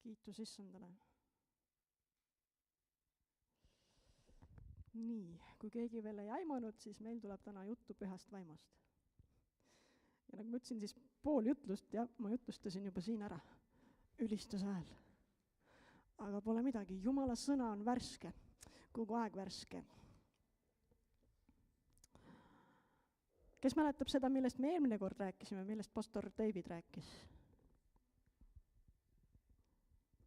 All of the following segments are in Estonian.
Kiitus Issandale. Nii, kui keegi veel ei aimanud, siis meil tuleb täna juttu Pühast Vaimust. Ja nagu ma ütlesin, siis pool jutlust, ja ma jutlustasin juba siin ära, ülistuse ajal. Aga pole midagi, Jumala sõna on värske, kogu aeg värske. Kes mäletab seda, millest me eelmine kord rääkisime, millest pastor David rääkis?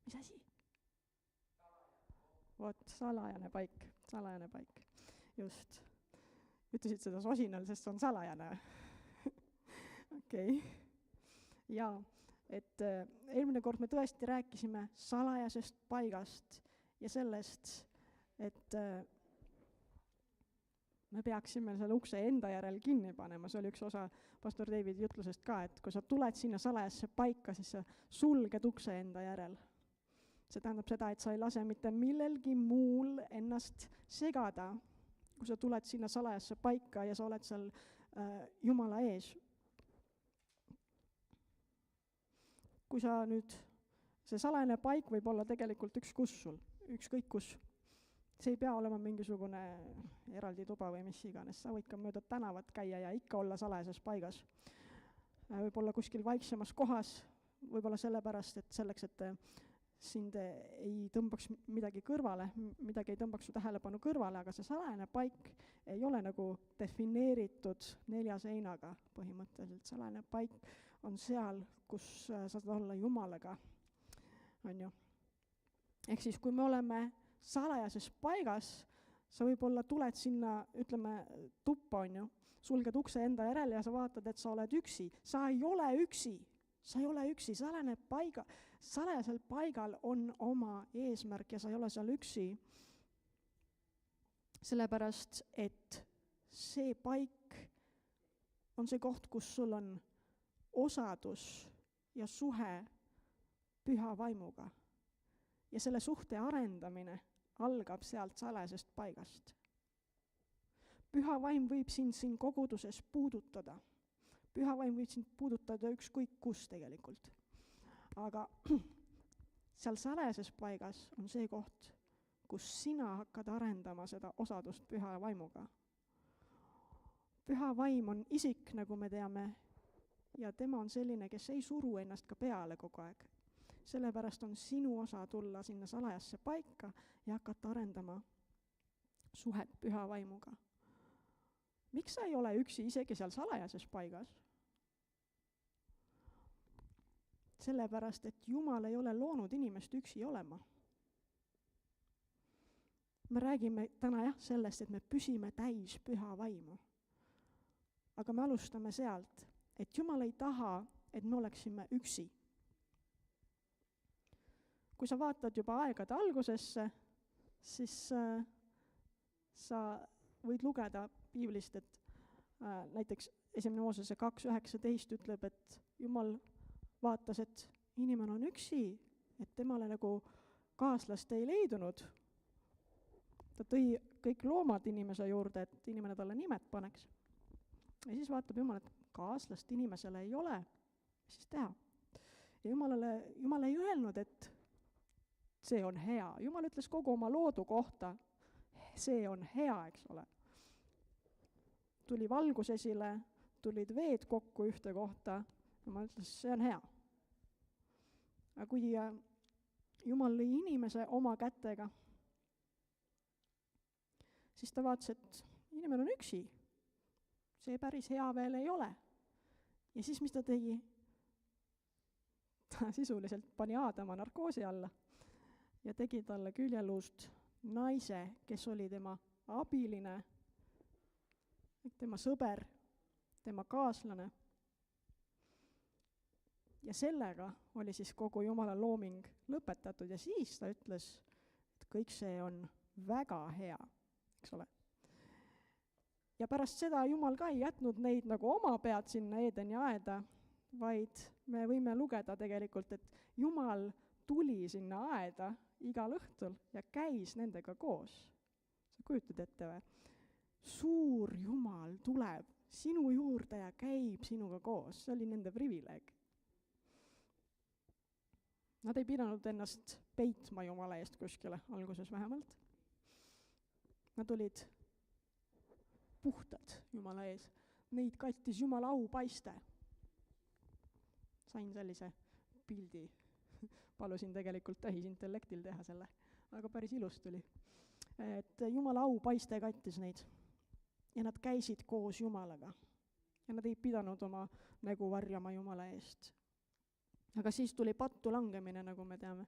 Mis asi? Vot, salajane paik. Just. Ütlesid seda sosinal, sest see on salajane. Okei. Ja, et eelmine kord me tõesti rääkisime salajasest paigast ja sellest, et me peaksime selle ukse enda järel kinni panema. See oli üks osa pastor David jutlusest ka, et kui sa tuled sinna salajasse paika, siis sa sulged ukse enda järel. See tähendab seda, et sa ei lase mitte millelgi muul ennast segada, kui sa tuled sinna salajasse paika ja sa oled seal Jumala ees. Kui sa nüüd, see salajane paik võib olla tegelikult ükskõik kus. See ei pea olema mingisugune eraldi tuba või mis iganes. Sa võid ka mööda tänavat käia ja ikka olla salajases paigas. Võib olla kuskil vaiksemas kohas, võib olla sellepärast, et selleks, et sind ei tõmbaks midagi kõrvale, midagi ei tõmbaks su tähelepanu kõrvale, aga see salajane paik ei ole nagu defineeritud 4 seinaga põhimõtteliselt. Salajane paik on seal, kus sa saad olla Jumalaga. On ju? Ehk siis, kui me oleme salajases paigas, sa võib-olla tuled sinna, ütleme, tuppa, on ju, sulged ukse enda järel ja sa vaatad, et sa oled üksi. Sa ei ole üksi. Sa ei ole üksi, salajasel paigal on oma eesmärk ja sa ei ole seal üksi. Sellepärast, et see paik on see koht, kus sul on osadus ja suhe Püha Vaimuga. Ja selle suhte arendamine algab sealt salajasest paigast. Püha Vaim võib sind siin koguduses puudutada. Püha Vaim võib sind puudutada ükskõik kus tegelikult. Aga seal salajases paigas on see koht, kus sina hakkad arendama seda osadust Püha Vaimuga. Püha Vaim on isik, nagu me teame, ja tema on selline, kes ei suru ennast ka peale kogu aeg. Sellepärast on sinu osa tulla sinna salajasse paika ja hakata arendama suhet Püha Vaimuga. Miks sa ei ole üksi isegi seal salajases paigas? Sellepärast, et Jumal ei ole loonud inimest üksi olema. Me räägime täna sellest, et me püsime täis Püha Vaimu. Aga me alustame sealt, et Jumal ei taha, et me oleksime üksi. Kui sa vaatad juba aegade algusesse, siis sa võid lugeda piiblist, et näiteks 1. Moosese 2.19 ütleb, et Jumal vaatas, et inimene on üksi, et temale nagu kaaslast ei leidunud. Ta tõi kõik loomad inimese juurde, et inimene talle nimed paneks. Ja siis vaatab Jumal, et kaaslast inimesele ei ole, mis siis teha. Ja Jumal ei öelnud, et see on hea. Jumal ütles kogu oma loodu kohta, see on hea, eks ole. Tuli valgus esile, tulid veed kokku ühte kohta, Jumal ütles, see on hea. Aga kui Jumal lõi inimese oma kätega, siis ta vaatas, et inimene on üksi. See päris hea veel ei ole. Ja siis, mis ta tegi? Ta sisuliselt pani Aadama narkoosi alla ja tegi talle küljeluust naise, kes oli tema abiline, tema sõber, tema kaaslane. Ja sellega oli siis kogu Jumala looming lõpetatud ja siis ta ütles, et kõik see on väga hea, eks ole. Ja pärast seda Jumal ka ei jätnud neid nagu oma pead sinna Eedeni aeda, vaid me võime lugeda tegelikult, et Jumal tuli sinna aeda igal õhtul ja käis nendega koos. Sa kujutad ette või? Suur Jumal tuleb sinu juurde ja käib sinuga koos. See oli nende privileeg. Nad ei pidanud ennast peitma Jumala eest kuskile, alguses vähemalt. Nad olid puhtad Jumala ees. Neid kattis Jumala aupaiste. Sain sellise pildi. Palusin tegelikult tähisintellektil teha selle, aga päris ilus tuli. Et Jumala aupaiste kattis neid. Ja nad käisid koos Jumalaga. Ja nad ei pidanud oma nägu varjama Jumala eest. Aga siis tuli pattu langemine, nagu me teame.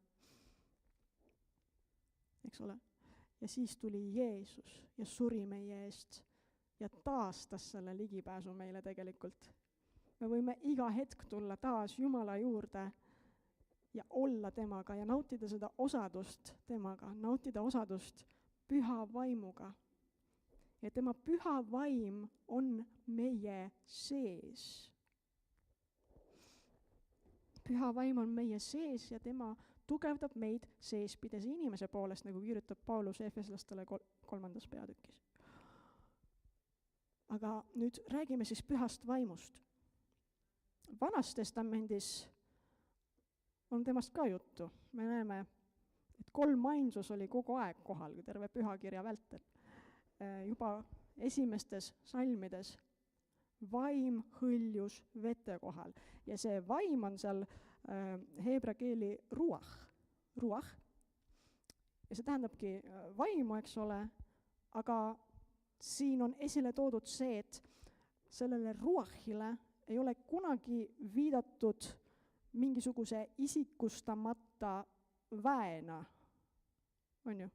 Eks ole? Ja siis tuli Jeesus ja suri meie eest ja taastas selle ligipääsu meile tegelikult. Me võime iga hetk tulla taas Jumala juurde ja olla temaga ja nautida seda osadust temaga, nautida osadust püha vaimuga. Ja tema püha vaim on meie sees. Püha vaim on meie sees ja tema tugevdab meid seespidese inimese poolest, nagu kirjutab Paulus Efeslastele 3. peatükis. Aga nüüd räägime siis pühast vaimust. Vanas testamendis on temast ka juttu. Me näeme, et 3 ainsus oli kogu aeg kohal, terve pühakirja vältel. Juba esimestes salmides vaim hõljus vete kohal. Ja see vaim on seal heebra keeli ruach. Ja see tähendabki vaimu, eks ole, aga siin on esile toodud see, et sellele ruachile ei ole kunagi viidatud mingisuguse isikustamata väena. On ju?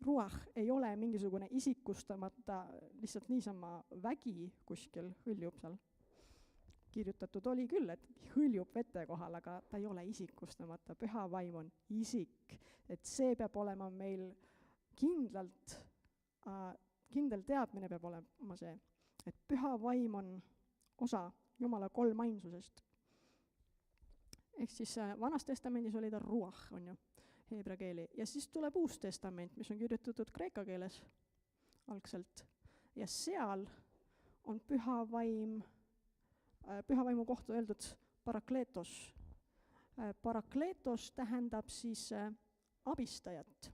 Ruach ei ole mingisugune isikustamata lihtsalt niisama vägi kuskil hõljub seal. Kirjutatud oli küll, et hõljub vete kohal, aga ta ei ole isikustamata. Püha vaim on isik. Et see peab olema meil kindel teadmine peab olema see, et püha vaim on osa Jumala 3 ainsusest. Ehk siis Vanas testamendis oli ta ruach, on ju, heebra keeli. Ja siis tuleb Uus testament, mis on kirjutatud kreeka keeles algselt. Ja seal on püha vaimu kohta öeldud parakleetos. Parakleetos tähendab siis abistajat.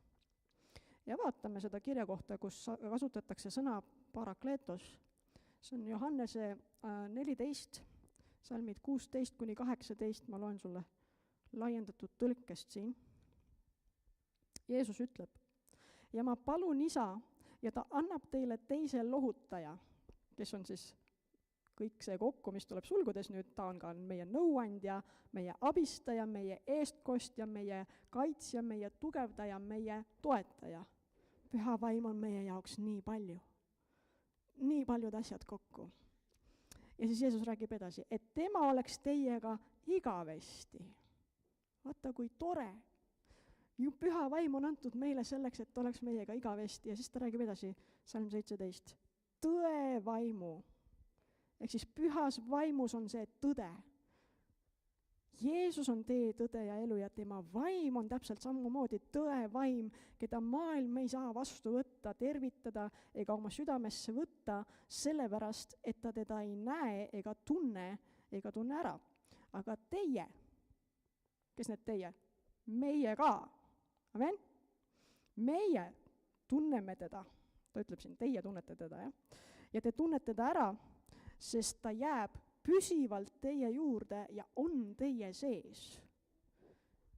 Ja vaatame seda kirja kohta, kus kasutatakse sõna parakleetos. See on Johannese 14, salmid 16-18, ma loen sulle laiendatud tõlkest siin. Jeesus ütleb, ja ma palun Isa, ja ta annab teile teise lohutaja, kes on siis kõik see kokku, mis tuleb sulgudes nüüd, ta on ka meie nõuandja, meie abistaja, meie eestkostja, meie kaitsja, meie tugevdaja, meie toetaja. Püha vaim on meie jaoks nii palju. Nii paljud asjad kokku. Ja siis Jeesus räägib edasi, et tema oleks teiega igavesti. Vaata, kui tore. Püha vaim on antud meile selleks, et oleks meiega igavesti. Ja siis ta räägib edasi, salm 17. Tõe vaimu. Ehk siis pühas vaimus on see tõde. Jeesus on tee, tõde ja elu ja tema vaim on täpselt samamoodi tõe vaim, keda maailm ei saa vastu võtta, tervitada ega oma südamesse võtta, sellepärast, et ta teda ei näe ega tunne ära. Aga teie, kes need teie? Meie ka. Amen? Meie tunneme teda. Ta ütleb siin, teie tunnete teda, jah? Ja te tunnete teda ära, sest ta jääb püsivalt teie juurde ja on teie sees.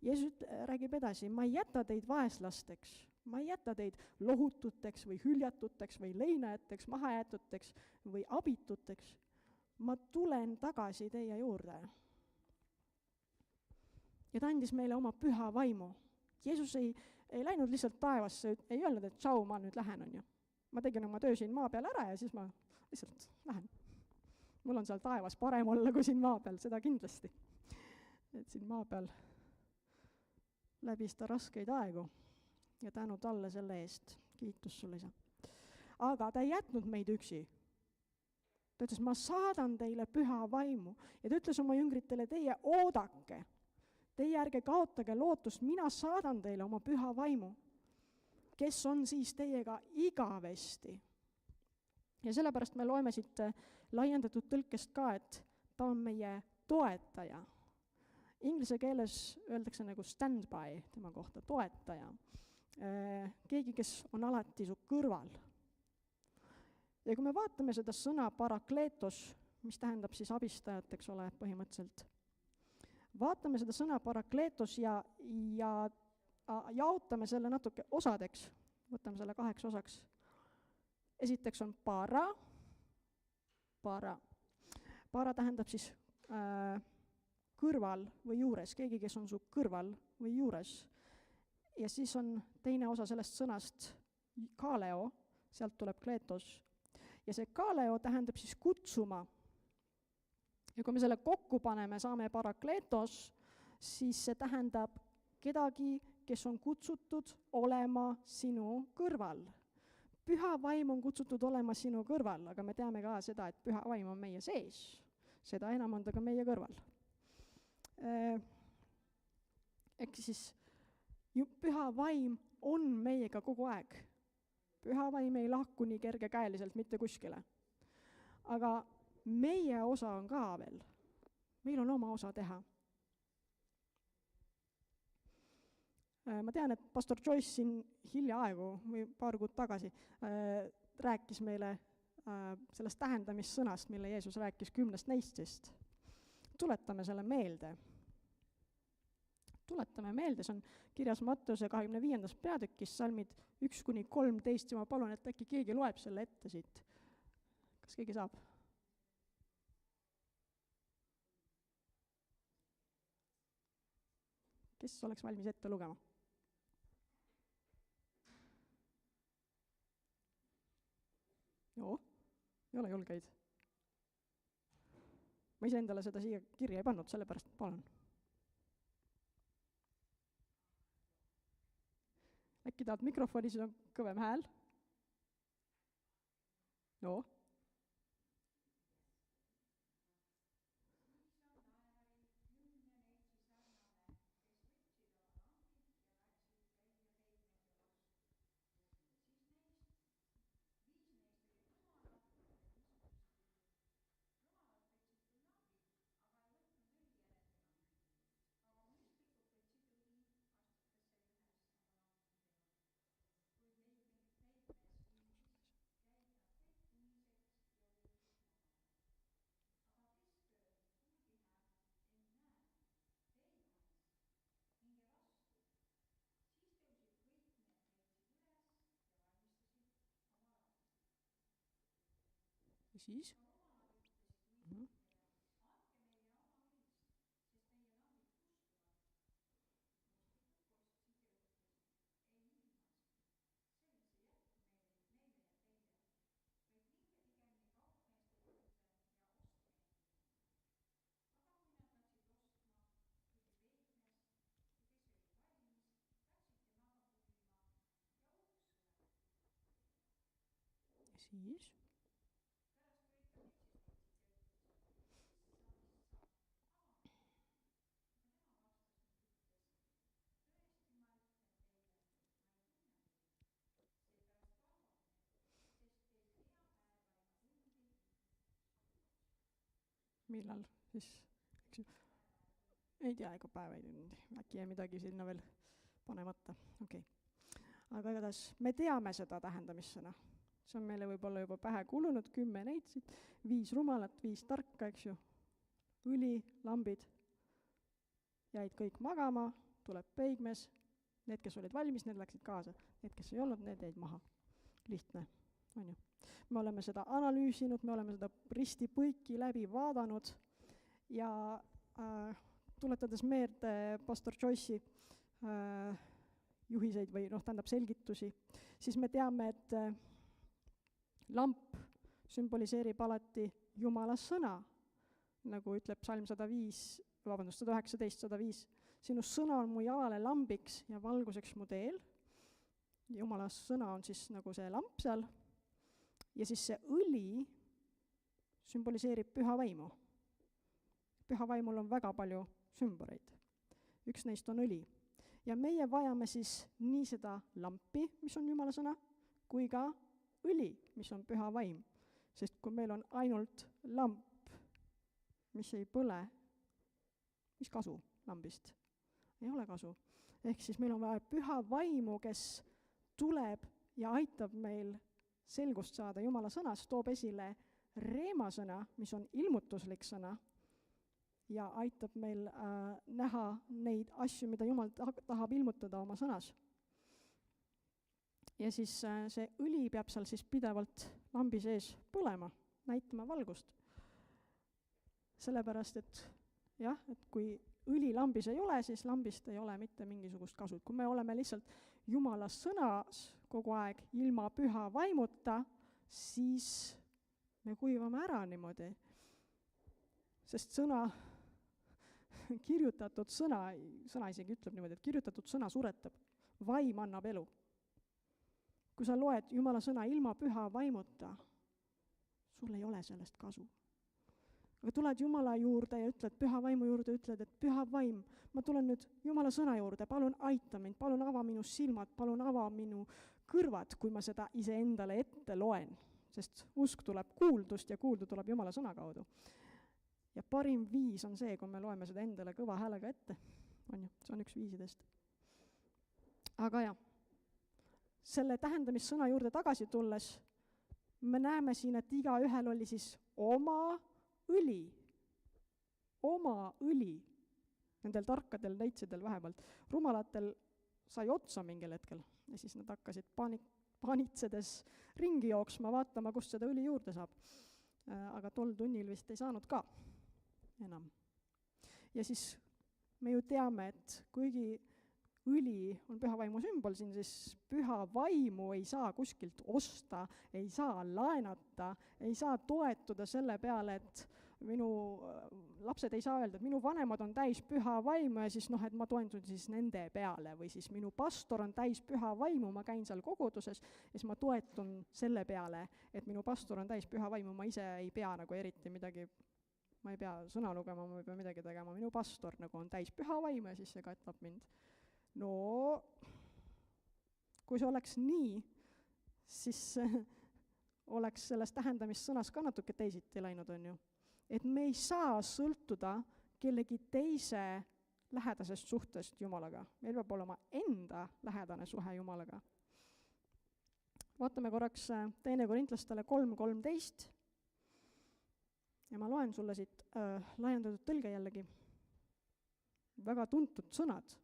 Jeesus räägib edasi, ma ei jäta teid vaeslasteks, ma ei jäta teid lohututeks või hüljatuteks või leinajateks, mahajätuteks või abituteks. Ma tulen tagasi teie juurde. Ja ta andis meile oma püha vaimu. Jeesus ei läinud lihtsalt taevasse, ei öelnud, et tšau, ma nüüd lähen, on ju. Ma tegin oma töö siin maa peal ära ja siis ma lihtsalt lähen. Mul on seal taevas parem olla kui siin maa peal, seda kindlasti. Et siin maa peal läbis ta raskeid aegu ja tänu talle selle eest. Kiitus sulle, Isa. Aga ta ei jätnud meid üksi. Ta ütles, ma saadan teile püha vaimu. Ja ta ütles oma jüngritele, teie oodake. Teie ärge kaotage lootust, mina saadan teile oma püha vaimu, kes on siis teiega igavesti. Ja sellepärast me loeme siit laiendatud tõlkest ka, et ta on meie toetaja. Inglise keeles öeldakse nagu standby tema kohta, toetaja. Keegi, kes on alati su kõrval. Ja kui me vaatame seda sõna parakleetos, mis tähendab siis abistajat, eks ole, põhimõtteliselt, vaatame seda sõna parakleetos ja jaotame selle natuke osadeks, võtame selle 8 osaks. Esiteks on para. Para tähendab siis kõrval või juures, keegi, kes on su kõrval või juures. Ja siis on teine osa sellest sõnast kaleo, sealt tuleb kleetos. Ja see kaleo tähendab siis kutsuma. Ja kui me selle kokku paneme, saame parakleetos, siis see tähendab kedagi, kes on kutsutud olema sinu kõrval. Püha vaim on kutsutud olema sinu kõrval, aga me teame ka seda, et püha vaim on meie sees. Seda enam on ta ka meie kõrval. Ehk siis püha vaim on meiega kogu aeg. Püha vaim ei lahku nii kergekäeliselt mitte kuskile. Aga meie osa on ka veel. Meil on oma osa teha. Ma tean, et pastor Joyce siin hiljaaegu või paar kuud tagasi rääkis meile sellest tähendamissõnast, mille Jeesus rääkis 10 neistest. Tuletame selle meelde. Tuletame meelde, see on kirjas Matteuse 25. peatükis, salmid 1-13, ja ma palun, et äkki keegi loeb selle ette siit. Kas keegi saab? Kes oleks valmis ette lugema? Joo, ei ole julgeid. Ma ise endale seda siia kirja ei pannud, sellepärast palun. Äkki tahad mikrofoni, siis on kõvem hääl? Joo. Ja siis? Siis? Millal siis? Ei tea, ega päeva ei tundi. Äkki jäi midagi sinna veel panemata. Okay. Aga igatahes me teame seda tähendamissõna. See on meile võib-olla juba pähe kulunud, 10 neitsid, 5 rumalat, 5 tarka, eks ju. Õli, lambid, jäid kõik magama, tuleb peigmes. Need, kes olid valmis, need läksid kaasa. Need, kes ei olnud, need jäid maha. Lihtne, on ju. Me oleme seda analüüsinud, me oleme seda risti-põiki läbi vaadanud ja tuletades meelde pastor Joyce'i juhiseid või tähendab selgitusi, siis me teame, et lamp sümboliseerib alati Jumala sõna, nagu ütleb Psalm 119, 105. Sinu sõna on mu jalale lambiks ja valguseks mu teel. Jumala sõna on siis nagu see lamp seal. Ja siis see õli sümboliseerib püha vaimu. Püha vaimul on väga palju sümboreid. Üks neist on õli. Ja meie vajame siis nii seda lampi, mis on Jumala sõna, kui ka õli, mis on püha vaim. Sest kui meil on ainult lamp, mis ei põle, mis kasu? lambist. Ei ole kasu. Ehk siis meil on vaja püha vaimu, kes tuleb ja aitab meil selgust saada Jumala sõnas, toob esile reemasõna, mis on ilmutuslik sõna, ja aitab meil näha neid asju, mida Jumal tahab ilmutada oma sõnas. Ja siis see õli peab seal siis pidevalt lambi sees põlema, näitama valgust. Sellepärast, et jah, et kui õli lambis ei ole, siis lambist ei ole mitte mingisugust kasu. Kui me oleme lihtsalt Jumala sõnas kogu aeg ilma püha vaimuta, siis me kuivame ära niimoodi. Sest kirjutatud sõna isegi ütleb niimoodi, et kirjutatud sõna suretab, vaim annab elu. Kui sa loed Jumala sõna ilma püha vaimuta, sul ei ole sellest kasu. Aga tuled Jumala juurde ja ütled, püha vaimu juurde ütled, et püha vaim, ma tulen nüüd Jumala sõna juurde, palun aita mind, palun ava minu silmad, palun ava minu kõrvad, kui ma seda iseendale ette loen. Sest usk tuleb kuuldust ja kuuldu tuleb Jumala sõna kaudu. Ja parim viis on see, kui me loeme seda endale kõva häälega ette. See on üks viisidest. Aga jah, selle tähendamissõna juurde tagasi tulles me näeme siin, et igaühel oli siis oma õli, nendel tarkadel neitsidel vähemalt. Rumalatel sai otsa mingil hetkel ja siis nad hakkasid panitsedes ringi jooksma, vaatama, kust seda õli juurde saab. Aga tol tunnil vist ei saanud ka enam. Ja siis me ju teame, et kuigi õli on püha vaimu sümbol siin, siis püha vaimu ei saa kuskilt osta, ei saa laenata, ei saa toetuda selle peale, et minu lapsed ei saa öelda, et minu vanemad on täis püha vaimu ja siis et ma toetun siis nende peale või siis minu pastor on täis püha vaimu, ma käin seal koguduses ja siis ma toetun selle peale, et minu pastor on täis püha vaimu, ma ise ei pea nagu eriti midagi, ma ei pea sõna lugema, ma ei pea midagi tegema, minu pastor nagu on täis püha vaimu ja siis see katab mind. No, kui see oleks nii, siis oleks selles tähendamissõnas ka natuke teisiti läinud, on ju. Et me ei saa sõltuda kellegi teise lähedasest suhtest Jumalaga. Meil peab olema enda lähedane suhe Jumalaga. Vaatame korraks 2. Korintlastele 3:13. Ja ma loen sulle siit laiendatud tõlge jällegi. Väga tuntud sõnad.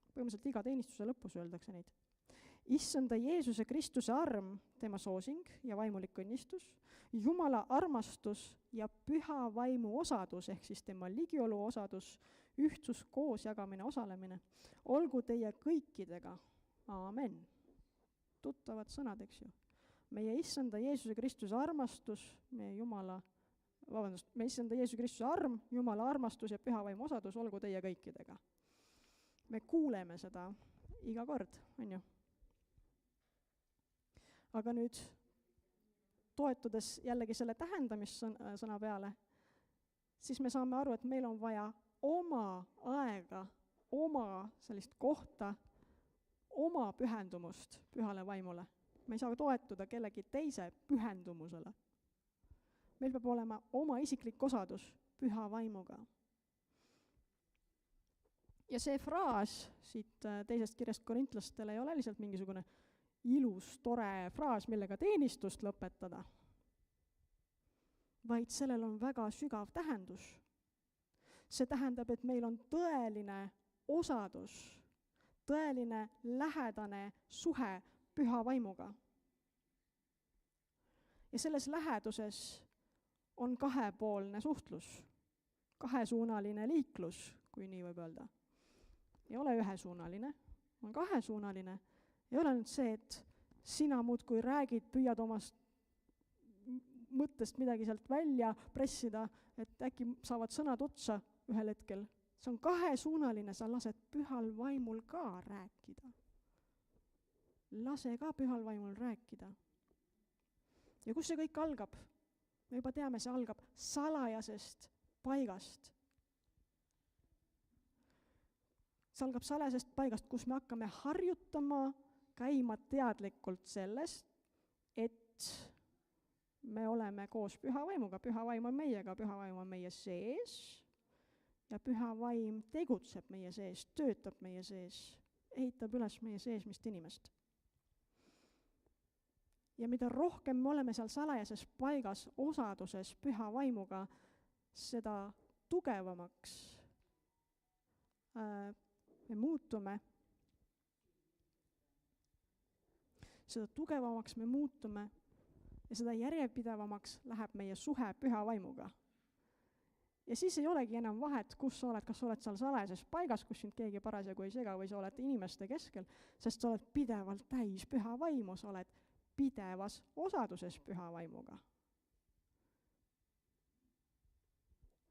Põhimõtteliselt iga teenistuse lõpus öeldakse neid. Issanda Jeesuse Kristuse arm, tema soosing ja vaimulik õnnistus, Jumala armastus ja püha vaimu osadus, ehk siis tema ligiolu osadus, ühtsus, koos jagamine, osalemine, olgu teie kõikidega. Aamen. Tuttavad sõnad, eks ju. Meie Issanda Jeesuse Kristuse armastus, meie Issanda Jeesuse Kristuse arm, Jumala armastus ja püha vaimu osadus, olgu teie kõikidega. Me kuuleme seda iga kord, on ju. Aga nüüd toetudes jällegi selle tähendamissõna peale, siis me saame aru, et meil on vaja oma aega, oma sellist kohta, oma pühendumust pühale vaimule. Me ei saa toetuda kellegi teise pühendumusele. Meil peab olema oma isiklik osadus püha vaimuga. Ja see fraas siit teisest kirjast korintlastele ei ole lihtsalt mingisugune ilus, tore fraas, millega teenistust lõpetada, vaid sellel on väga sügav tähendus. See tähendab, et meil on tõeline osadus, tõeline lähedane suhe püha vaimuga. Ja selles läheduses on kahepoolne suhtlus, kahesuunaline liiklus, kui nii võib öelda. Ei ole ühesuunaline, on kahesuunaline. Ei ole nüüd see, et sina muudkui räägid, püüad omast mõttest midagi sealt välja pressida, et äkki saavad sõnad otsa ühel hetkel. See on kahesuunaline, sa lased pühal vaimul ka rääkida. Lase ka pühal vaimul rääkida. Ja kus see kõik algab? Me juba teame, see algab salajasest paigast. See algab salajasest paigast, kus me hakkame harjutama, käima teadlikult sellest, et me oleme koos püha vaimuga, püha vaim on meiega, püha vaim on meie sees ja püha vaim tegutseb meie sees, töötab meie sees, ehitab üles meie seesmist inimest. Ja mida rohkem me oleme seal salajases paigas osaduses püha vaimuga, seda tugevamaks me muutume. Seda tugevamaks me muutume ja seda järjepidevamaks läheb meie suhe püha vaimuga. Ja siis ei olegi enam vahet, kus sa oled, kas sa oled seal salajases paigas, kus sind keegi parasjagu ei sega, või sa oled inimeste keskel, sest sa oled pidevalt täis püha vaimu, sa oled pidevas osaduses püha vaimuga.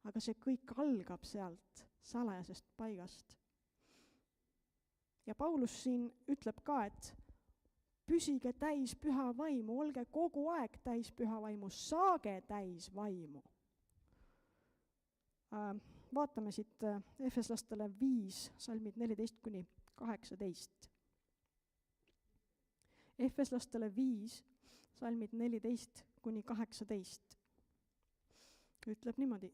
Aga see kõik algab sealt salajasest paigast. Ja Paulus siin ütleb ka, et püsige täis püha vaimu, olge kogu aeg täis püha vaimu, saage täis vaimu. Vaatame siit Efeslastele 5, salmid 14-18. Efeslastele 5, salmid 14-18. Ütleb niimoodi.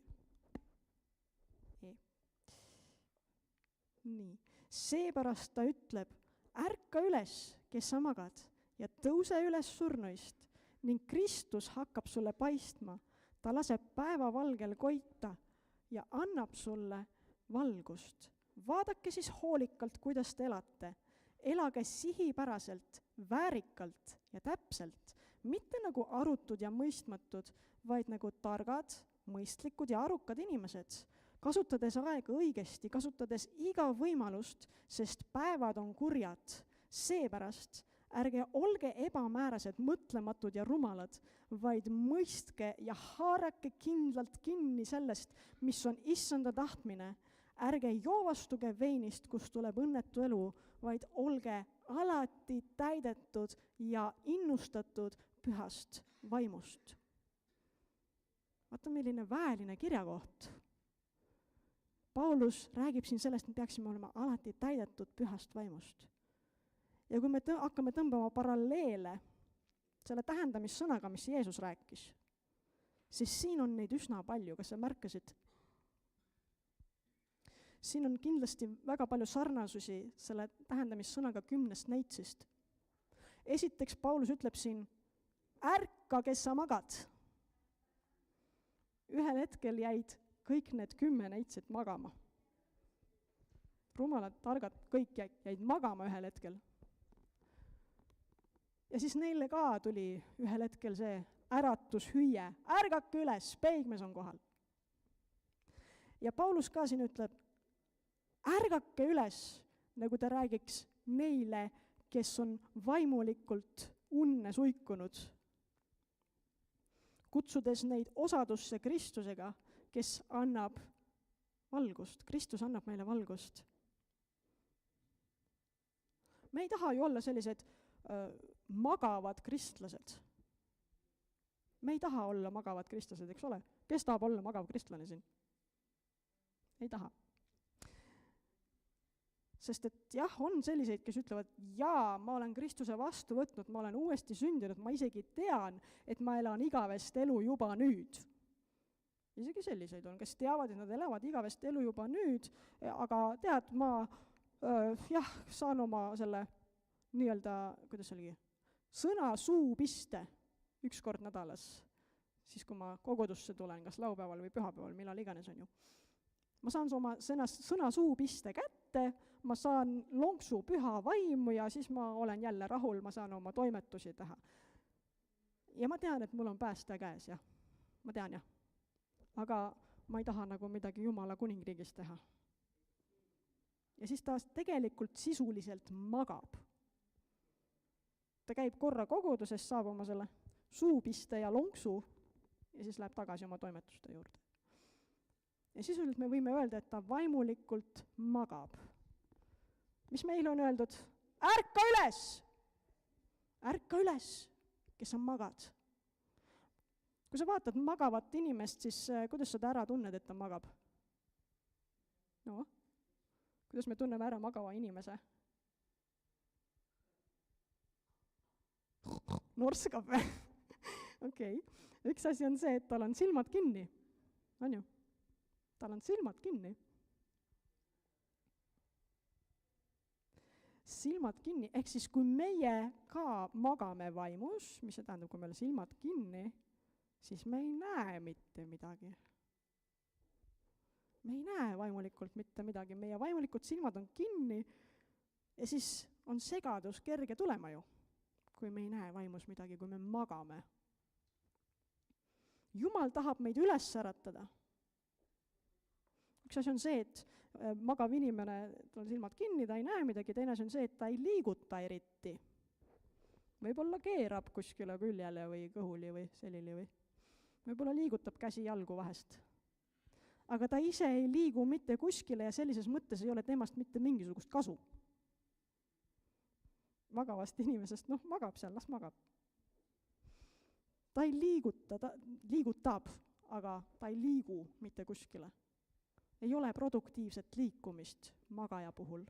Nii. Seepärast ta ütleb, ärka üles, kes sa magad, ja tõuse üles surnuist, ning Kristus hakkab sulle paistma. Ta laseb päevavalgel koita ja annab sulle valgust. Vaadake siis hoolikalt, kuidas te elate. Elage sihipäraselt, väärikalt ja täpselt, mitte nagu arutud ja mõistmatud, vaid nagu targad, mõistlikud ja arukad inimesed, kasutades aega õigesti, kasutades iga võimalust, sest päevad on kurjad. Seepärast ärge olge ebamäärased, mõtlematud ja rumalad, vaid mõistke ja haarake kindlalt kinni sellest, mis on issanda tahtmine. Ärge joovastuge veinist, kus tuleb õnnetu elu, vaid olge alati täidetud ja innustatud pühast vaimust. Vaata, milline väeline kirjakoht. Paulus räägib siin sellest, et me peaksime olema alati täidetud pühast vaimust. Ja kui me hakkame tõmbama paralleele selle tähendamissõnaga, mis Jeesus rääkis, siis siin on neid üsna palju, kas sa märkasid? Siin on kindlasti väga palju sarnasusi selle tähendamissõnaga 10 neitsist. Esiteks Paulus ütleb siin, ärka, kes sa magad. Ühel hetkel jäid kõik need 10 neitsid magama. Rumalad, targad, kõik jäid magama ühel hetkel. Ja siis neile ka tuli ühel hetkel see äratushüüe. Ärgake üles, peigmees on kohal. Ja Paulus ka siin ütleb, ärgake üles, nagu ta räägiks neile, kes on vaimulikult unne suikunud, kutsudes neid osadusse Kristusega, kes annab valgust. Kristus annab meile valgust. Me ei taha ju olla sellised magavad kristlased. Me ei taha olla magavad kristlased, eks ole? Kes tahab olla magav kristlane siin? Ei taha. Sest et jah, on selliseid, kes ütlevad, jaa, ma olen Kristuse vastu võtnud, ma olen uuesti sündinud, ma isegi tean, et ma elan igavest elu juba nüüd. Isegi selliseid on, kes teavad, et nad elavad igavest elu juba nüüd, aga tead, ma saan oma selle nii-öelda, kuidas see oligi, sõna suupiste üks kord nädalas, siis kui ma kogudusse tulen, kas laupäeval või pühapäeval, millal iganes on ju. Ma saan oma sõna suupiste kätte, ma saan lonksu püha vaimu ja siis ma olen jälle rahul, ma saan oma toimetusi teha. Ja ma tean, et mul on pääste käes, jah. Ma tean, jah. Aga ma ei taha nagu midagi Jumala kuningriigis teha. Ja siis ta tegelikult sisuliselt magab. Ta käib korra koguduses, saab oma selle suupiste ja lonksu ja siis läheb tagasi oma toimetuste juurde. Ja sisuliselt me võime öelda, et ta vaimulikult magab. Mis meile on öeldud? Ärka üles! Ärka üles, kes sa magad. Kui sa vaatad magavat inimest, siis kuidas sa ta ära tunned, et ta magab? No, kuidas me tunneme ära magava inimese? Norskab või? Okei. Üks asi on see, et tal on silmad kinni. On ju? Tal on silmad kinni. silmad kinni, ehk siis kui meie ka magame vaimus, mis see tähendab, kui meil silmad kinni, siis me ei näe mitte midagi. Me ei näe vaimulikult mitte midagi, meie vaimulikud silmad on kinni ja siis on segadus kerge tulema ju, kui me ei näe vaimus midagi, kui me magame. Jumal tahab meid üles äratada. Üks asi on see, et magav inimene, tal on silmad kinni, ta ei näe midagi, teine asi on see, et ta ei liiguta eriti. Võib-olla keerab kuskile küljele või kõhuli või selili või võib-olla liigutab käsi jalgu vahest. Aga ta ise ei liigu mitte kuskile ja sellises mõttes ei ole temast mitte mingisugust kasu. Magavast inimesest, magab seal, las magab. Ta ei liiguta, ta liigutab, aga ta ei liigu mitte kuskile. Ei ole produktiivset liikumist magaja puhul.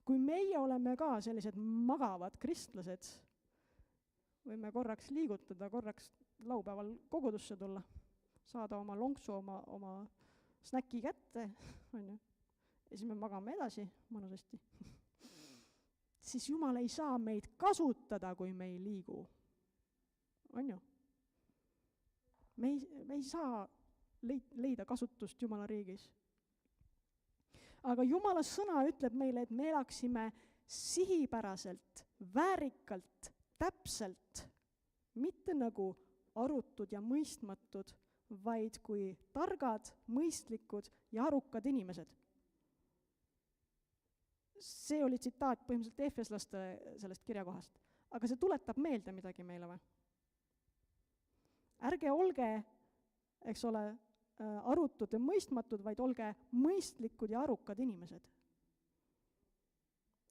Kui meie oleme ka sellised magavad kristlased, võime korraks liigutada, korraks laupäeval kogudusse tulla, saada oma lonksu, oma snäki kätte, on ju, ja siis me magame edasi mõnusasti. Siis Jumal ei saa meid kasutada, kui me ei liigu. On ju? Me ei saa leida kasutust Jumala riigis. Aga Jumala sõna ütleb meile, et me elaksime sihipäraselt, väärikalt, täpselt, mitte nagu arutud ja mõistmatud, vaid kui targad, mõistlikud ja arukad inimesed. See oli tsitaat põhimõtteliselt Efeslaste sellest kirjakohast. Aga see tuletab meelde midagi meile või? Ärge olge, eks ole, arutud ja mõistmatud, vaid olge mõistlikud ja arukad inimesed.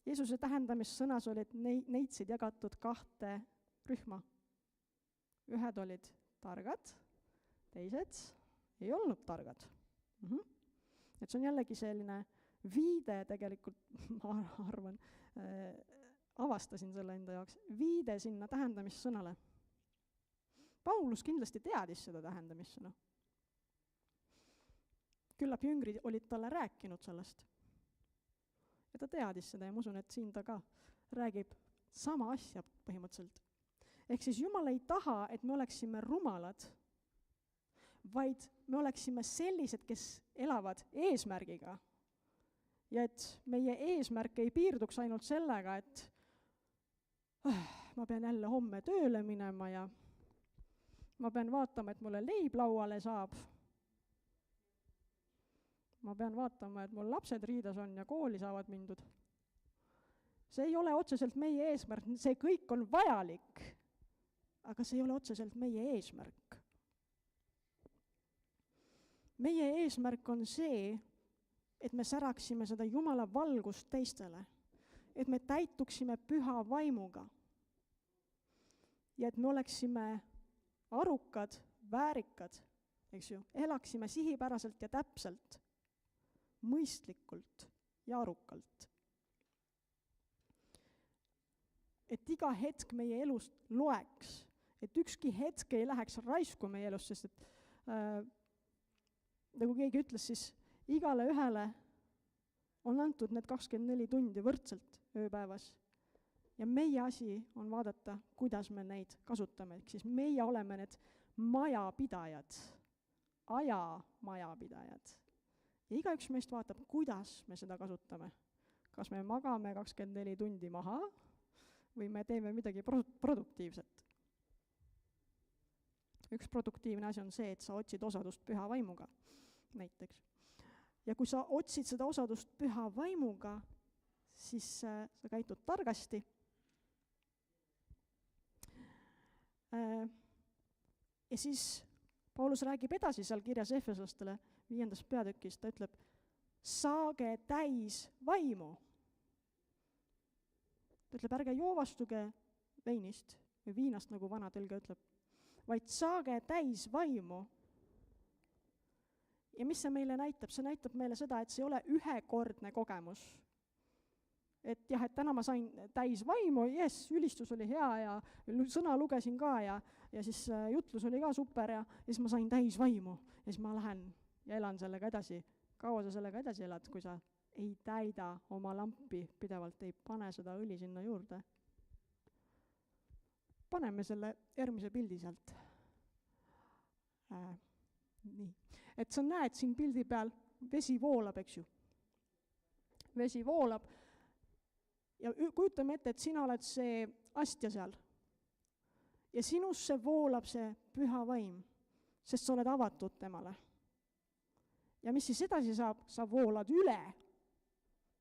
Jeesuse tähendamissõnas oli, et neitsid jagatud 2 rühma. Ühed olid targad, teised ei olnud targad. Et see on jällegi selline viide tegelikult, ma arvan, avastasin selle enda jaoks, viide sinna tähendamissõnale. Paulus kindlasti teadis seda tähendamissõna. Küllap jüngrid olid talle rääkinud sellest. Ja ta teadis seda ja ma usun, et siin ta ka räägib sama asja põhimõtteliselt. Ehk siis Jumal ei taha, et me oleksime rumalad, vaid me oleksime sellised, kes elavad eesmärgiga. Ja et meie eesmärk ei piirduks ainult sellega, et ma pean jälle homme tööle minema ja ma pean vaatama, et mulle leib lauale saab. Ma pean vaatama, et mul lapsed riidas on ja kooli saavad mindud. See ei ole otseselt meie eesmärk, see kõik on vajalik, aga see ei ole otseselt meie eesmärk. Meie eesmärk on see, et me säraksime seda Jumala valgust teistele, et me täituksime püha vaimuga ja et me oleksime arukad, väärikad, eks ju, elaksime sihipäraselt ja täpselt, mõistlikult ja arukalt. Et iga hetk meie elust loeks, et ükski hetk ei läheks raisku meie elust, sest et nagu keegi ütles, siis igale ühele on antud need 24 tundi võrdselt ööpäevas. Ja meie asi on vaadata, kuidas me neid kasutame. Ehk siis meie oleme need majapidajad, majapidajad. Ja igaüks meist vaatab, kuidas me seda kasutame. Kas me magame 24 tundi maha või me teeme midagi produktiivset. Üks produktiivne asi on see, et sa otsid osadust püha vaimuga näiteks. Ja kui sa otsid seda osadust püha vaimuga, siis sa käitud targasti. Ja siis Paulus räägib edasi seal kirjas Efeslastele 5. peatükis, ta ütleb, saage täis vaimu. Ta ütleb, ärge joovastuge veinist või viinast, nagu vana tõlge ütleb, vaid saage täis vaimu. Ja mis see meile näitab? See näitab meile seda, et see ei ole ühekordne kogemus. Et jah, et täna ma sain täis vaimu, ülistus oli hea ja sõna lugesin ka ja siis jutlus oli ka super ja siis ma sain täis vaimu ja siis ma lähen ja elan sellega edasi. Kaua sa sellega edasi elad, kui sa ei täida oma lampi pidevalt, ei pane seda õli sinna juurde. Paneme selle järgmise pildi sealt. Nii. Et sa näed siin pildi peal, vesi voolab, eks ju. Vesi voolab ja kujutame ette, et sina oled see astja seal. Ja sinusse voolab see püha vaim, sest sa oled avatud temale. Ja mis siis edasi saab? Sa voolad üle.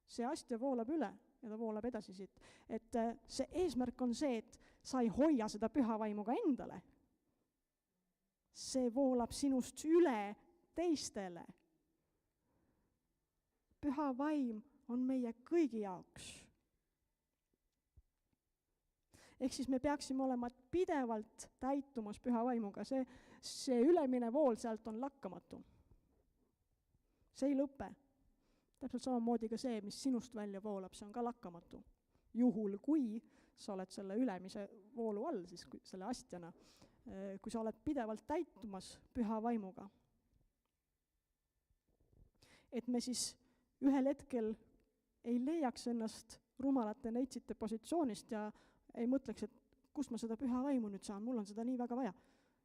See astja voolab üle ja ta voolab edasi siit. Et see eesmärk on see, et sa ei hoia seda püha vaimu ka endale. See voolab sinust üle teistele. Püha vaim on meie kõigi jaoks. Ehk siis me peaksime olema pidevalt täitumas püha vaimuga. See ülemine vool sealt on lakkamatu. See ei lõpe. Täpselt samamoodi ka see, mis sinust välja voolab, see on ka lakkamatu. Juhul, kui sa oled selle ülemise voolu all, siis selle astjana, kui sa oled pidevalt täitumas püha vaimuga. Et me siis ühel hetkel ei leiaks ennast rumalate neitsite positsioonist ja ei mõtleks, et kust ma seda püha vaimu nüüd saan, mul on seda nii väga vaja.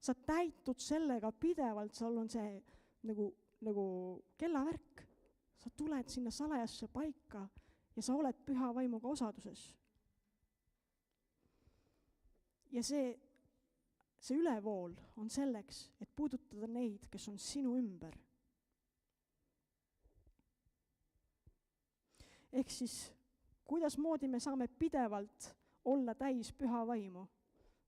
Sa täitud sellega pidevalt, sul on see nagu kellavärk. Sa tuled sinna salajasse paika ja sa oled püha vaimuga osaduses. Ja see ülevool on selleks, et puudutada neid, kes on sinu ümber. Ehk siis, kuidas moodi me saame pidevalt olla täis püha vaimu?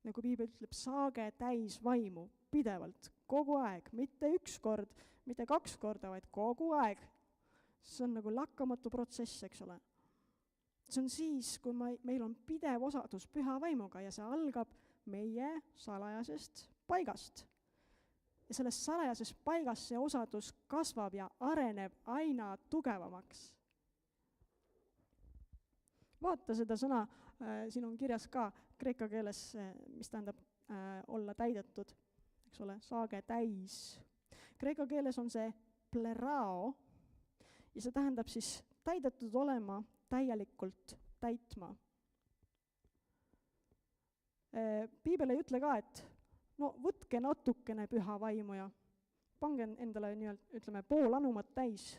Nagu Piibel ütleb, saage täis vaimu pidevalt, kogu aeg, mitte üks kord, mitte 2 korda, vaid kogu aeg. See on nagu lakkamatu protsess, eks ole. See on siis, kui meil on pidev osadus püha vaimuga ja see algab meie salajasest paigast. Ja selles salajasest paigast see osadus kasvab ja areneb aina tugevamaks. Vaata seda sõna, siin on kirjas ka kreeka keeles, mis tähendab olla täidetud, eks ole, saage täis. Kreeka keeles on see plerao ja see tähendab siis täidetud olema, täielikult täitma. Piibel ei ütle ka, et no võtke natukene püha vaimu ja pange endale ütleme pool anumat täis.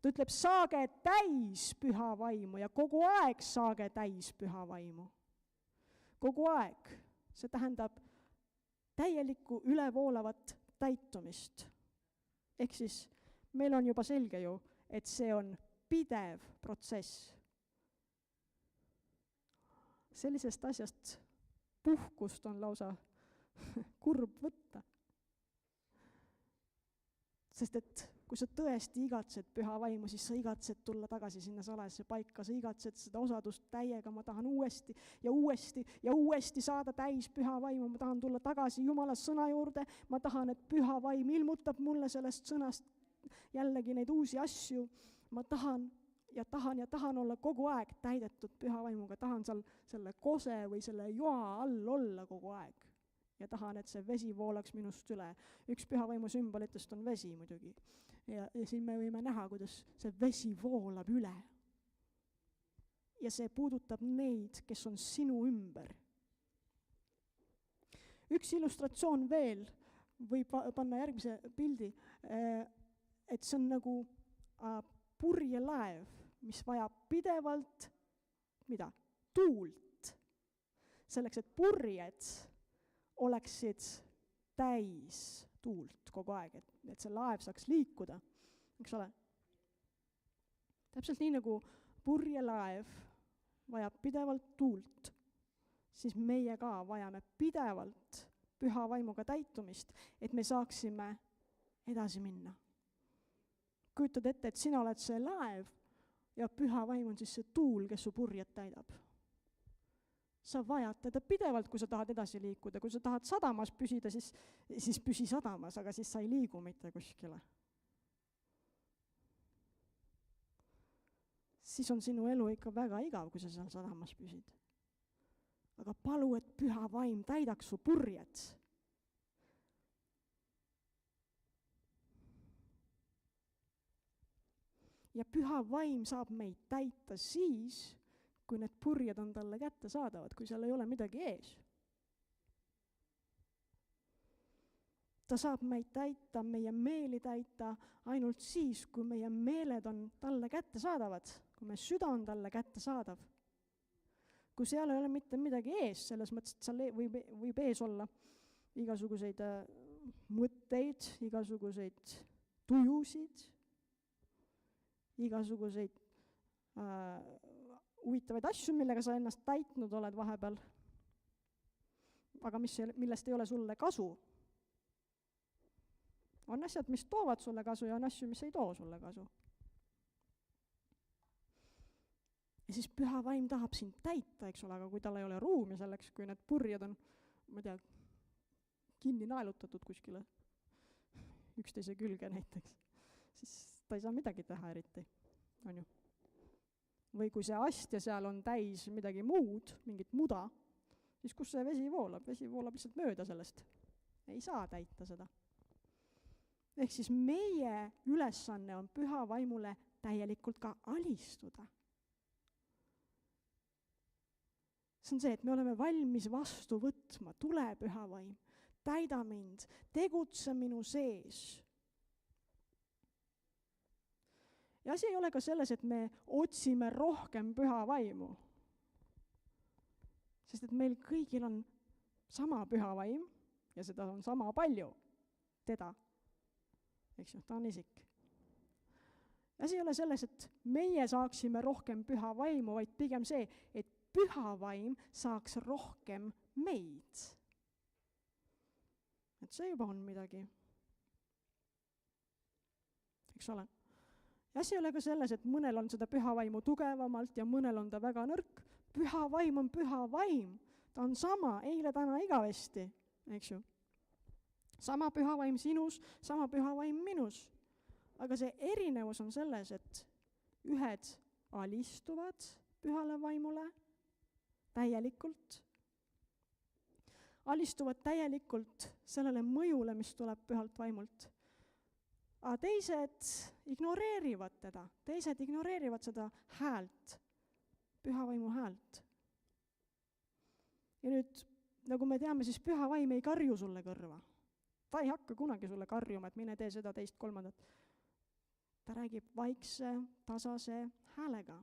Ta ütleb, saage täis püha vaimu ja kogu aeg saage täis püha vaimu. Kogu aeg. See tähendab täielikku ülevoolavat täitumist. Ehk siis meil on juba selge ju, et see on pidev protsess. Sellisest asjast puhkust on lausa kurb võtta. Sest et kui sa tõesti igatsed püha vaimu, siis sa igatsed tulla tagasi sinna salajasse paika, sa igatsed seda osadust täiega, ma tahan uuesti ja uuesti ja uuesti saada täis püha vaimu, ma tahan tulla tagasi Jumala sõna juurde, ma tahan, et püha vaim ilmutab mulle sellest sõnast jällegi neid uusi asju, ma tahan olla kogu aeg täidetud püha vaimuga, tahan seal selle kose või selle joa all olla kogu aeg. Ja tahan, et see vesi voolaks minust üle. Üks püha vaimu sümbolitest on vesi muidugi. Ja siin me võime näha, kuidas see vesi voolab üle. Ja see puudutab neid, kes on sinu ümber. Üks illustratsioon veel, võib panna järgmise pildi, et see on nagu purjelaev, mis vajab pidevalt, tuult. Selleks, et purjed oleksid täis tuult kogu aeg, et see laev saaks liikuda, eks ole. Täpselt nii nagu purjelaev vajab pidevalt tuult, siis meie ka vajame pidevalt püha vaimuga täitumist, et me saaksime edasi minna. Kujutad ette, et sina oled see laev ja püha vaim on siis see tuul, kes su purjed täidab. Sa vajad teda pidevalt, kui sa tahad edasi liikuda. Kui sa tahad sadamas püsida, siis püsi sadamas, aga siis sa ei liigu mitte kuskile. Siis on sinu elu ikka väga igav, kui sa seal sadamas püsid. Aga palu, et püha vaim täidaks su purjed. Ja püha vaim saab meid täita siis, kui need purjed on talle kätte saadavad, kui seal ei ole midagi ees. Ta saab meid täita, meie meeli täita ainult siis, kui meie meeled on talle kätte saadavad, kui meie süda on talle kätte saadav. Kui seal ei ole mitte midagi ees, selles mõttes, et seal võib ees olla igasuguseid mõtteid, igasuguseid tujusid, igasuguseid huvitavaid asju, millega sa ennast täitnud oled vahepeal, aga millest ei ole sulle kasu. On asjad, mis toovad sulle kasu ja on asju, mis ei too sulle kasu. Ja siis püha vaim tahab sind täita, eks ole, aga kui tal ei ole ruumi selleks, kui need purjed on, ma ei tea, kinni naelutatud kuskile üksteise külge näiteks, siis ta ei saa midagi teha eriti, on ju. Või kui see astja seal on täis midagi muud, mingit muda, siis kus see vesi voolab? Vesi voolab lihtsalt mööda sellest. Ei saa täita seda. Ehk siis meie ülesanne on püha vaimule täielikult ka alistuda. See on see, et me oleme valmis vastu võtma, tule püha vaim, täida mind, tegutse minu sees. Ja asi ei ole ka selles, et me otsime rohkem püha vaimu. Sest et meil kõigil on sama püha vaim ja seda on sama palju teda. Eks ju, ta on isik. Asi ei ole selles, et meie saaksime rohkem püha vaimu, vaid pigem see, et püha vaim saaks rohkem meid. Et see juba on midagi. Eks ole? Ja asi ei ole ka selles, et mõnel on seda püha vaimu tugevamalt ja mõnel on ta väga nõrk. Püha vaim on püha vaim. Ta on sama, eile, täna, igavesti. Eks ju? Sama püha vaim sinus, sama püha vaim minus. Aga see erinevus on selles, et ühed alistuvad pühale vaimule täielikult. Alistuvad täielikult sellele mõjule, mis tuleb pühalt vaimult. Aga teised ignoreerivad teda. Teised ignoreerivad seda häält, püha vaimu häält. Ja nüüd, nagu me teame, siis püha vaim ei karju sulle kõrva. Ta ei hakka kunagi sulle karjuma, et mine tee seda, teist, kolmandat. Ta räägib vaikse, tasase häälega.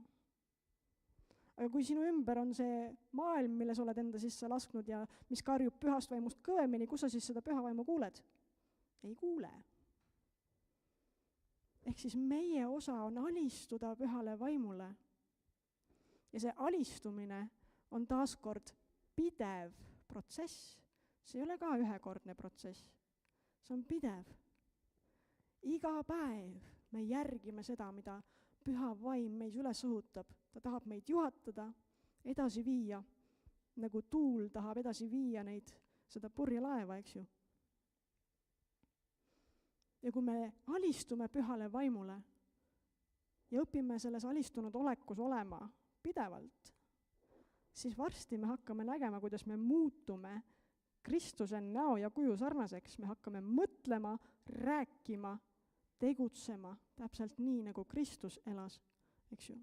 Aga kui sinu ümber on see maailm, mille sa oled enda sisse lasknud ja mis karjub pühast vaimust kõvemini, kus sa siis seda püha vaimu kuuled? Ei kuule. Ehk siis meie osa on alistuda pühale vaimule. Ja see alistumine on taaskord pidev protsess. See ei ole ka ühekordne protsess. See on pidev. Iga päev me järgime seda, mida püha vaim meis üles õhutab. Ta tahab meid juhatada, edasi viia, nagu tuul tahab edasi viia neid, seda purjelaeva, eks ju. Ja kui me alistume pühale vaimule ja õpime selles alistunud olekus olema pidevalt, siis varsti me hakkame nägema, kuidas me muutume Kristuse näo ja kuju sarnaseks. Me hakkame mõtlema, rääkima, tegutsema täpselt nii, nagu Kristus elas, eks ju.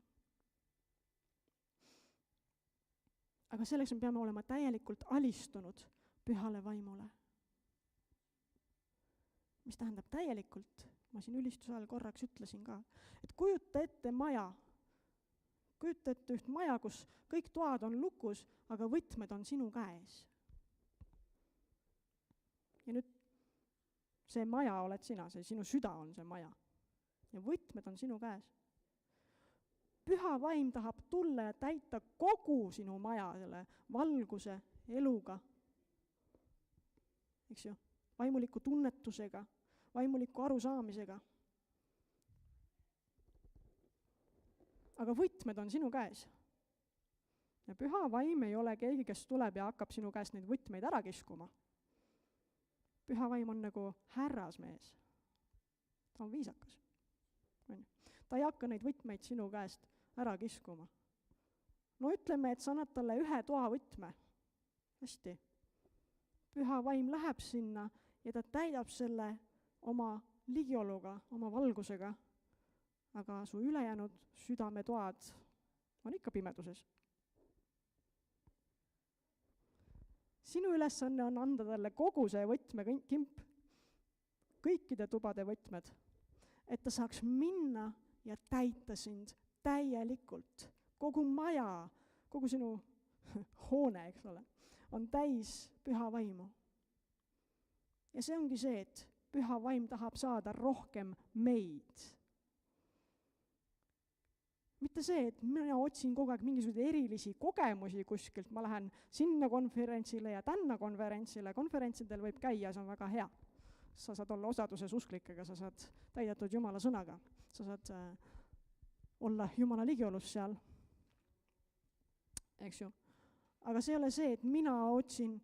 Aga selleks me peame olema täielikult alistunud pühale vaimule. Mis tähendab täielikult? Ma siin ülistuse ajal korraks ütlesin ka, et kujuta ette maja. Kujuta ette üht maja, kus kõik toad on lukus, aga võtmed on sinu käes. Ja nüüd see maja oled sina, see sinu süda on see maja. Ja võtmed on sinu käes. Püha vaim tahab tulla ja täita kogu sinu maja selle valguse, eluga. Eks ju? Vaimuliku tunnetusega, vaimuliku arusaamisega. Aga võtmed on sinu käes. Ja püha vaim ei ole keegi, kes tuleb ja hakkab sinu käest neid võtmeid ära kiskuma. Püha vaim on nagu härrasmees. Ta on viisakas. Ta ei hakka neid võtmeid sinu käest ära kiskuma. No ütleme, et sa annad talle ühe toavõtme. Hästi. Püha vaim läheb sinna ja ta täidab selle oma ligioluga, oma valgusega. aga su ülejäänud südametoad on ikka pimeduses. Sinu ülesanne on anda talle kogu see võtmekimp, kõikide tubade võtmed, et ta saaks minna ja täita sind täielikult. Kogu maja, kogu sinu hoone, eks ole, on täis püha vaimu. Ja see ongi see, et püha vaim tahab saada rohkem meid. Mitte see, et mina otsin kogu aeg mingisuguseid erilisi kogemusi kuskilt, ma lähen sinna konverentsile ja tänna konverentsile. Konverentsidel võib käia, see on väga hea. Sa saad olla osaduses usklikega, sa saad täidetud Jumala sõnaga, sa saad olla Jumala ligiolus seal, eks ju. Aga see ei ole see, et mina otsin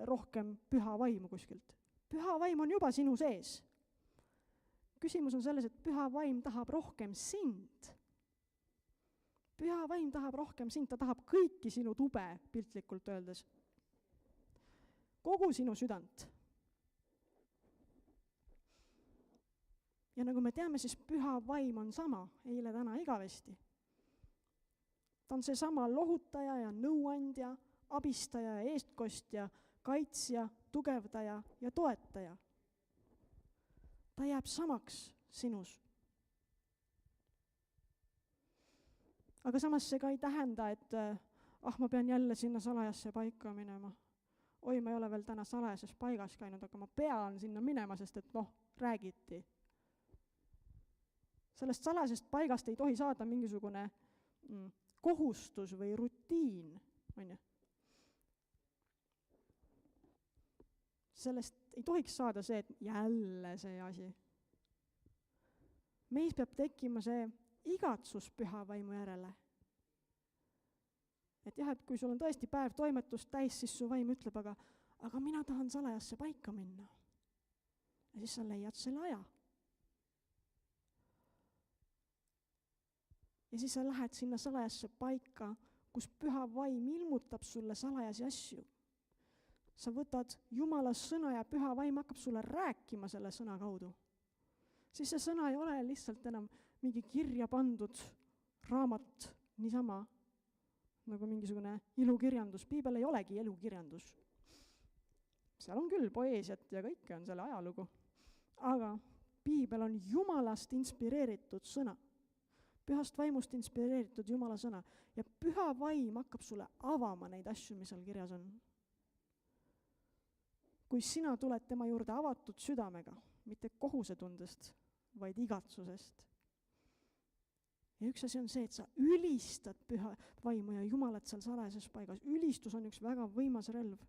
rohkem püha vaimu kuskilt. Püha vaim on juba sinu sees. Küsimus on selles, et püha vaim tahab rohkem sind. Püha vaim tahab rohkem sind, ta tahab kõiki sinu tube, piltlikult öeldes. Kogu sinu südant. Ja nagu me teame, siis püha vaim on sama, eile, täna, igavesti. Ta on see sama lohutaja ja nõuandja, abistaja ja eestkostja, kaitsja, tugevdaja ja toetaja. Ta jääb samaks sinus. Aga samas see ka ei tähenda, et ma pean jälle sinna salajasse paika minema. Oi, ma ei ole veel täna salajases paigas käinud, aga ma pean sinna minema, sest et räägiti. Sellest salajasest paigast ei tohi saada mingisugune kohustus või rutiin, on ju. Sellest ei tohiks saada see, et jälle see asi. Meis peab tekkima see igatsus püha vaimu järele. Et jah, et kui sul on tõesti päev toimetust täis, siis su vaim ütleb, aga mina tahan salajasse paika minna. Ja siis sa leiad selle aja. Ja siis sa lähed sinna salajasse paika, kus püha vaim ilmutab sulle salajasi asju. Sa võtad Jumala sõna ja püha vaim hakkab sulle rääkima selle sõna kaudu. Siis see sõna ei ole lihtsalt enam mingi kirja pandud raamat niisama, nagu mingisugune ilukirjandus. Piibel ei olegi ilukirjandus. Seal on küll poeesiat ja kõike on selle ajalugu. Aga piibel on Jumalast inspireeritud sõna. Pühast vaimust inspireeritud Jumala sõna. Ja püha vaim hakkab sulle avama neid asju, mis seal kirjas on. Kui sina tuled tema juurde avatud südamega, mitte kohusetundest, vaid igatsusest. Ja üks asi on see, et sa ülistad püha vaimu ja Jumalat seal salajases paigas. Ülistus on üks väga võimas relv.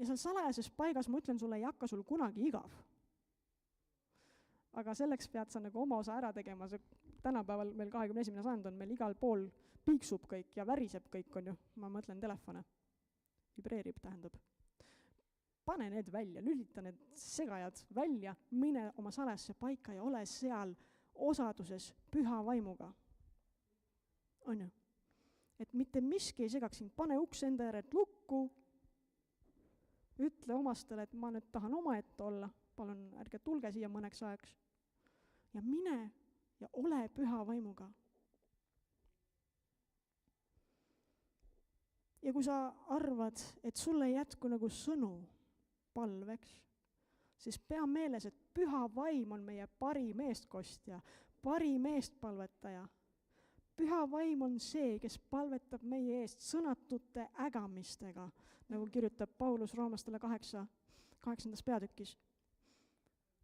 Ja seal salajases paigas, ma ütlen sulle, ei hakka sul kunagi igav. Aga selleks pead sa nagu oma osa ära tegema. Tänapäeval meil 21. sajand on meil igal pool piiksub kõik ja väriseb kõik, on ju. Ma mõtlen telefone. Vibreerib, tähendab. Pane need välja, lülita need segajad välja, mine oma salajasse paika ja ole seal osaduses püha vaimuga. On ju? Et mitte miski ei segaks sind, pane uks enda järelt lukku, ütle omastele, et ma nüüd tahan omaette olla, palun ärge tulge siia mõneks ajaks. Ja mine ja ole püha vaimuga. Ja kui sa arvad, et sulle ei jätku nagu sõnu palveks, siis pea meeles, et püha vaim on meie parim eestkostja, parim eestpalvetaja. Püha vaim on see, kes palvetab meie eest sõnatute ägamistega, nagu kirjutab Paulus Roomastele 8. peatükis.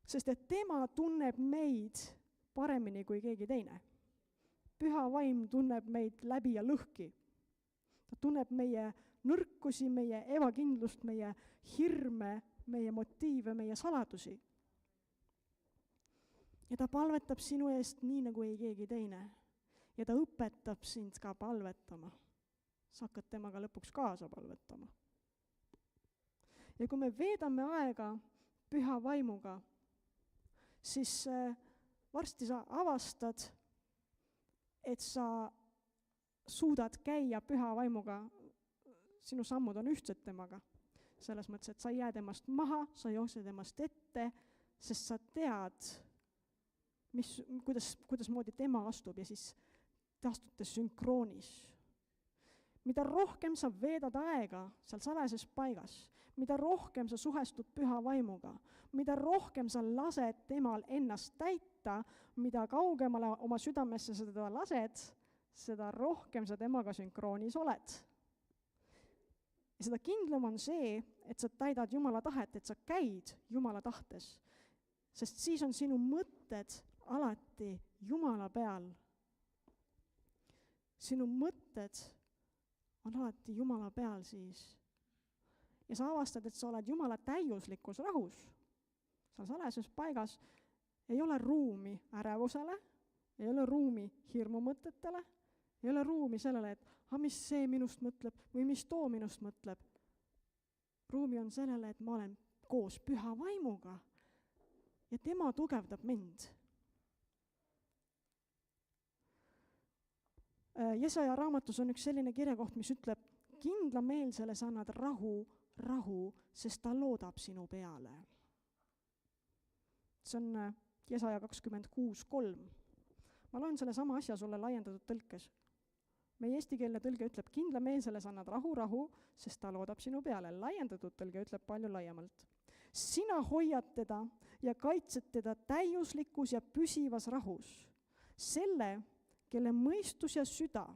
Sest et tema tunneb meid paremini kui keegi teine. Püha vaim tunneb meid läbi ja lõhki. Ta tunneb meie nõrkusi, meie ebakindlust, meie hirme, meie motiive, meie saladusi. Ja ta palvetab sinu eest nii, nagu ei keegi teine. Ja ta õpetab sind ka palvetama. Sa hakkad temaga lõpuks kaasa palvetama. Ja kui me veedame aega püha vaimuga, siis varsti sa avastad, et sa suudad käia püha vaimuga, sinu sammud on ühtsed temaga. Selles mõttes, et sa ei jää temast maha, sa ei jookse temast ette, sest sa tead, kuidasmoodi tema astub ja siis te astute sünkroonis. Mida rohkem sa veedad aega seal salajases paigas, mida rohkem sa suhestud püha vaimuga, mida rohkem sa lased temal ennast täita, mida kaugemale oma südamesse sa teda lased, seda rohkem sa temaga sünkroonis oled. Ja seda kindlam on see, et sa täidad Jumala tahet, et sa käid Jumala tahtes, sest siis on sinu mõtted alati Jumala peal. Sinu mõtted on alati Jumala peal siis. Ja sa avastad, et sa oled Jumala täiuslikus rahus. Sa salajases paigas ei ole ruumi ärevusele, ei ole ruumi hirmumõtetele, ei ole ruumi sellele, et mis see minust mõtleb või mis too minust mõtleb. Ruumi on sellele, et ma olen koos püha vaimuga ja tema tugevdab mind. Jesaja raamatus on üks selline kirjakoht, mis ütleb, kindlameelsele sa annad rahu, sest ta loodab sinu peale. See on Jesaja 26:3. Ma loen selle sama asja sulle laiendatud tõlkes. Meie eestikeelne tõlge ütleb, kindlameelsele sa annad rahu, sest ta loodab sinu peale. Laiendatud tõlge ütleb palju laiemalt. Sina hoiad teda ja kaitsed teda täiuslikus ja püsivas rahus. Selle, kelle mõistus ja süda,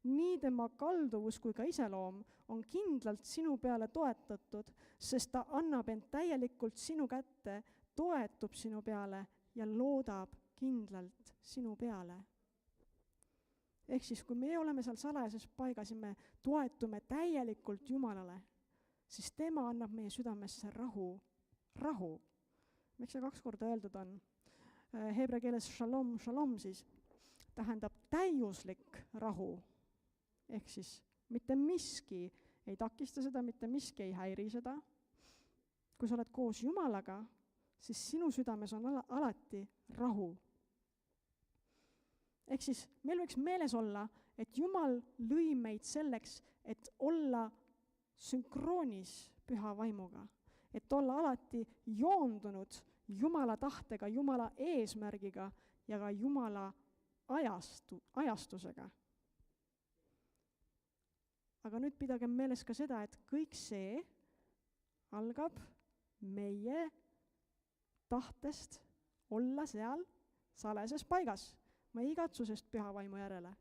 nii tema kalduvus kui ka iseloom on kindlalt sinu peale toetatud, sest ta annab end täielikult sinu kätte, toetub sinu peale ja loodab kindlalt sinu peale. Ehk siis, kui me oleme seal salajases paigas ja me toetume täielikult Jumalale, siis tema annab meie südamesse rahu. Miks see 2 korda öeldud on? Heebrea keeles shalom siis tähendab täiuslik rahu. Ehk siis mitte miski ei takista seda, mitte miski ei häiri seda. Kui sa oled koos Jumalaga, siis sinu südames on alati rahu. Ehk siis meil võiks meeles olla, et Jumal lõi meid selleks, et olla sünkroonis püha vaimuga, et olla alati joondunud Jumala tahtega, Jumala eesmärgiga ja ka Jumala ajastusega. Aga nüüd pidage meeles ka seda, et kõik see algab meie tahtest olla seal salajases paigas, meie igatsusest püha vaimu järele.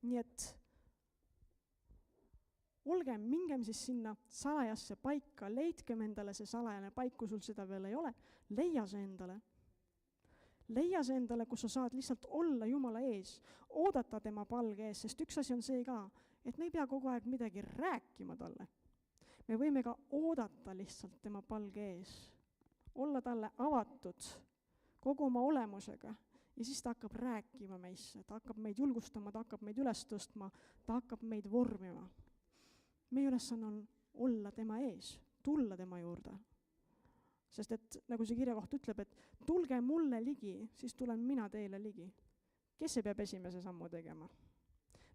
Nii et mingem siis sinna salajasse paika, leidkem endale see salajane paik, kui sul seda veel ei ole, leia see endale. Leia see endale, kus sa saad lihtsalt olla Jumala ees, oodata tema palge ees, sest üks asi on see ka, et me ei pea kogu aeg midagi rääkima talle. Me võime ka oodata lihtsalt tema palge ees, olla talle avatud kogu oma olemusega ja siis ta hakkab rääkima meisse, ta hakkab meid julgustama, ta hakkab meid üles tõstma, ta hakkab meid vormima. Meie ülesanne on olla tema ees, tulla tema juurde. Sest et nagu see kirjakoht ütleb, et tulge mulle ligi, siis tulen mina teile ligi. Kes see peab esimese sammu tegema?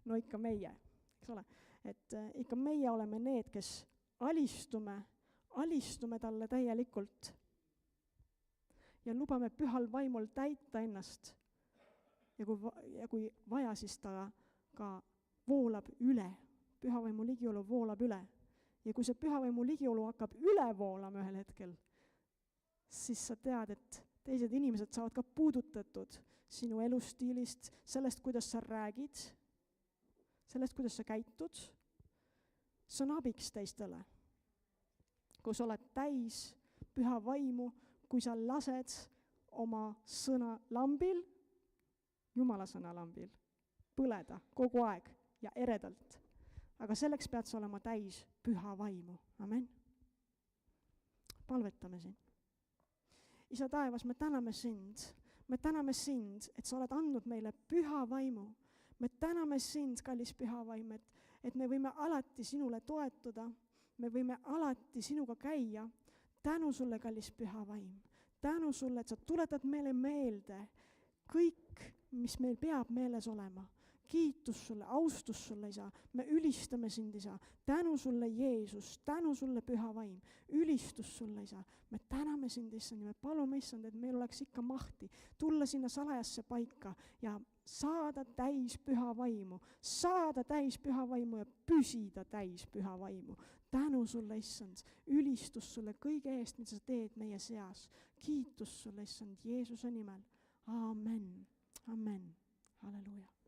No ikka meie, eks ole. Et ikka meie oleme need, kes alistume talle täielikult ja lubame pühal vaimul täita ennast. Ja kui vaja, siis ta ka voolab üle. Pühavaimu ligiolu voolab üle. Ja kui see pühavaimu ligiolu hakkab üle voolama ühel hetkel, siis sa tead, et teised inimesed saavad ka puudutatud sinu elustiilist, sellest, kuidas sa räägid, sellest, kuidas sa käitud. See on abiks teistele. Kui sa oled täis püha vaimu, kui sa lased oma sõna lambil, Jumala sõna lambil, põleda kogu aeg ja eredalt. Aga selleks pead sa olema täis püha vaimu. Amen. Palvetame siin. Isa taevas, me täname sind. Me täname sind, et sa oled andnud meile püha vaimu. Me täname sind, kallis püha vaim, et me võime alati sinule toetuda. Me võime alati sinuga käia. Tänu sulle, kallis püha vaim. Tänu sulle, et sa tuletad meile meelde kõik, mis meil peab meeles olema. kiitus sulle, austus sulle, Isa. Me ülistame sind, Isa. Tänu sulle, Jeesus, tänu sulle, Püha Vaim. Ülistus sulle, Isa. Me täname sind, issand, ja me palume, issand, et meil oleks ikka mahti tulla sinna salajasse paika ja saada täis Püha Vaimu, ja püsida täis Püha Vaimu. Tänu sulle, issand, ülistus sulle kõige eest, mida sa teed meie seas. Kiitus sulle, issand, Jeesuse nimel. Amen. Amen. Halleluuja.